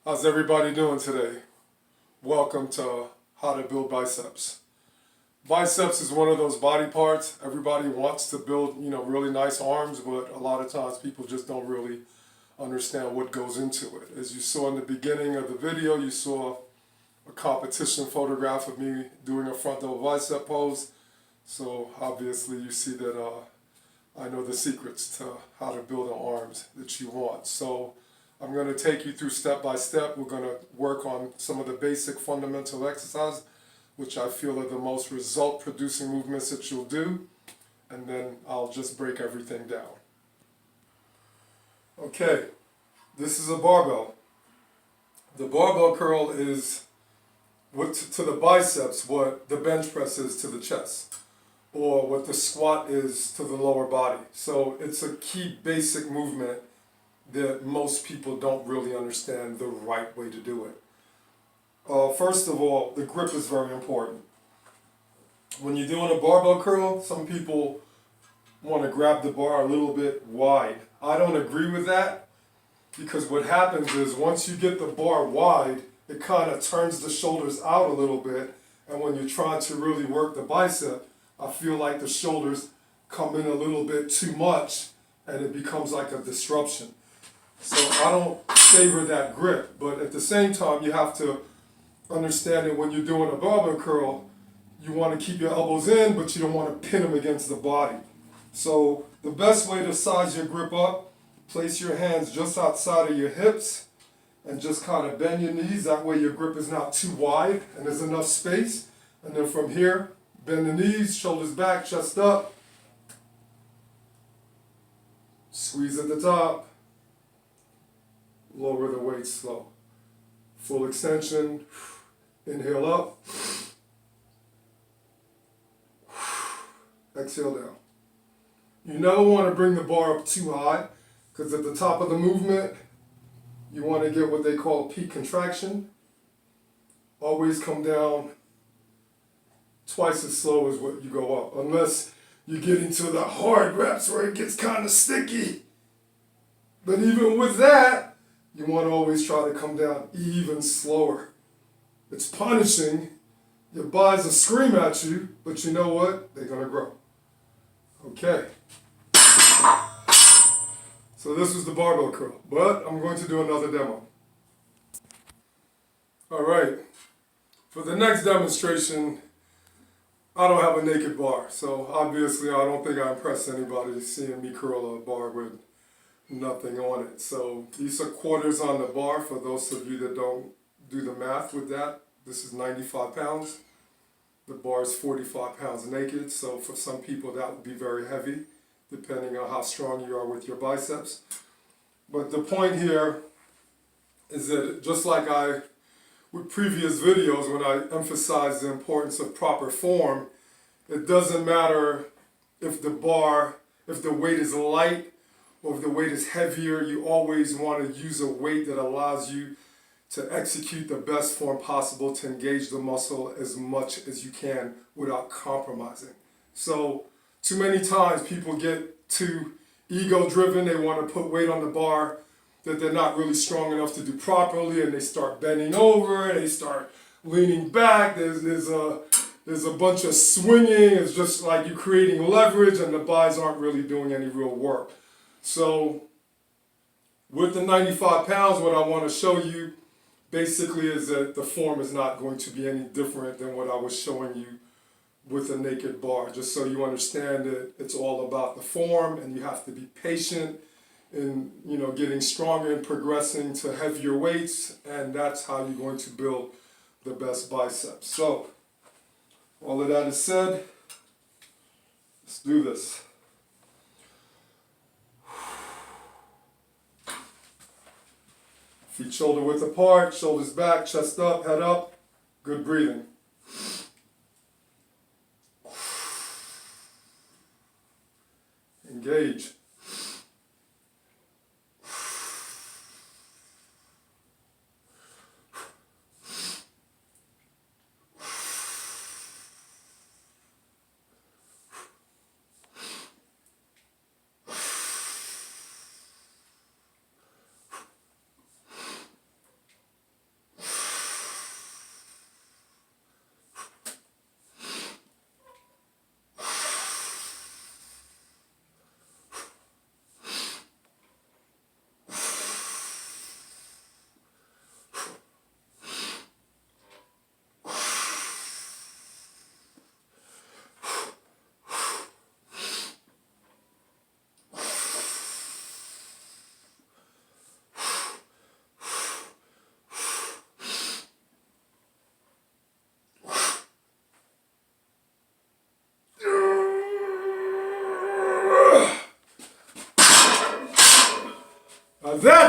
How's everybody doing today? Welcome to How to Build Biceps. Biceps is one of those body parts. Everybody wants to build, really nice arms, but a lot of times people just don't really understand what goes into it. As you saw in the beginning of the video, you saw a competition photograph of me doing a front double bicep pose. So obviously you see that I know the secrets to how to build the arms that you want. So I'm going to take you through step by step. We're going to work on some of the basic fundamental exercises, which I feel are the most result producing movements that you'll do. And then I'll just break everything down. Okay, this is a barbell. The barbell curl is to the biceps what the bench press is to the chest, or what the squat is to the lower body. So it's a key basic movement that most people don't really understand the right way to do it. First of all, the grip is very important. When you're doing a barbell curl, some people want to grab the bar a little bit wide. I don't agree with that, because what happens is once you get the bar wide, it kind of turns the shoulders out a little bit, and when you're trying to really work the bicep, I feel like the shoulders come in a little bit too much and it becomes like a disruption. So I don't favor that grip, but at the same time you have to understand that when you're doing a barbell curl, you want to keep your elbows in, but you don't want to pin them against the body. So the best way to size your grip up, place your hands just outside of your hips and just kind of bend your knees. That way your grip is not too wide and there's enough space. And then from here, bend the knees, shoulders back, chest up. Squeeze at the top. Lower the weight slow. Full extension. Inhale up. Exhale down. You never want to bring the bar up too high, because at the top of the movement, you want to get what they call peak contraction. Always come down twice as slow as what you go up, unless you get into the hard reps where it gets kind of sticky. But even with that, you want to always try to come down even slower. It's punishing. Your buys will scream at you, but you know what? They're going to grow. Okay. So this was the barbell curl, but I'm going to do another demo. All right. For the next demonstration, I don't have a naked bar, so obviously I don't think I impress anybody seeing me curl a bar with nothing on it. So these are quarters on the bar. For those of you that don't do the math with that, this is 95 pounds. The bar is 45 pounds naked, so for some people that would be very heavy, depending on how strong you are with your biceps. But the point here is that just like with previous videos, when I emphasize the importance of proper form, it doesn't matter if the weight is light or if the weight is heavier. You always want to use a weight that allows you to execute the best form possible to engage the muscle as much as you can without compromising. So too many times people get too ego-driven. They want to put weight on the bar that they're not really strong enough to do properly, and they start bending over, and they start leaning back. There's a bunch of swinging. It's just like you're creating leverage, and the buys aren't really doing any real work. So with the 95 pounds, what I want to show you basically is that the form is not going to be any different than what I was showing you with a naked bar, just so you understand that it's all about the form, and you have to be patient in getting stronger and progressing to heavier weights, and that's how you're going to build the best biceps. So all of that is said, let's do this. Feet shoulder width apart, shoulders back, chest up, head up. Good breathing. Engage.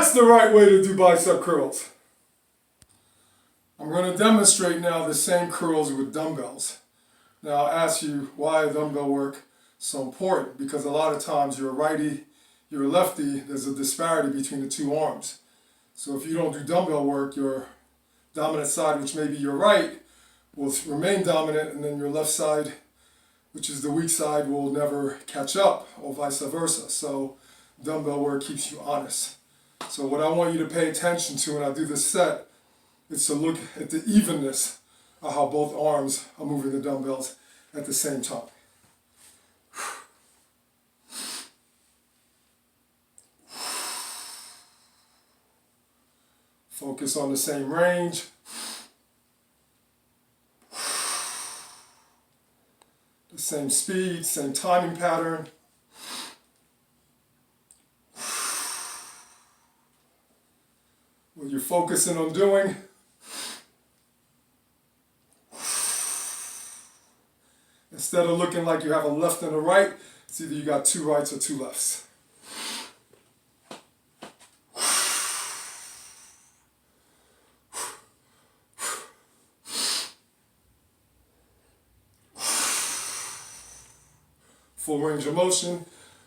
That's the right way to do bicep curls. I'm going to demonstrate now the same curls with dumbbells. Now I'll ask you why dumbbell work is so important, because a lot of times you're a righty, you're a lefty, there's a disparity between the two arms. So if you don't do dumbbell work, your dominant side, which may be your right, will remain dominant, and then your left side, which is the weak side, will never catch up, or vice versa. So dumbbell work keeps you honest. So what I want you to pay attention to when I do this set is to look at the evenness of how both arms are moving the dumbbells at the same time. Focus on the same range. The same speed, same timing pattern. What you're focusing on doing. Instead of looking like you have a left and a right, it's either you got two rights or two lefts. Full range of motion,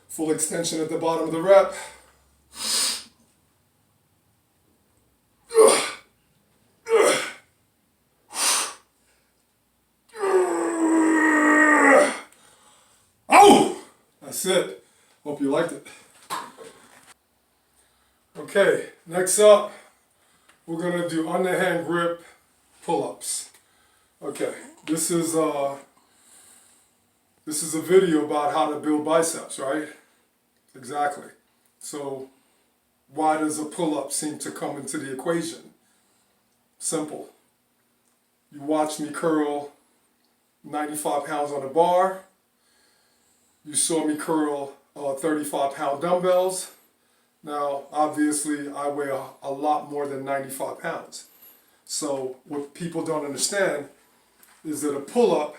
full extension at the bottom of the rep. Oh! That's it. Hope you liked it. Okay, next up, we're going to do underhand grip pull-ups. Okay, this is a video about how to build biceps, right? Exactly. So why does a pull-up seem to come into the equation? Simple. You watch me curl 95 pounds on a bar. You saw me curl 35-pound dumbbells. Now, obviously, I weigh a lot more than 95 pounds. So what people don't understand is that a pull-up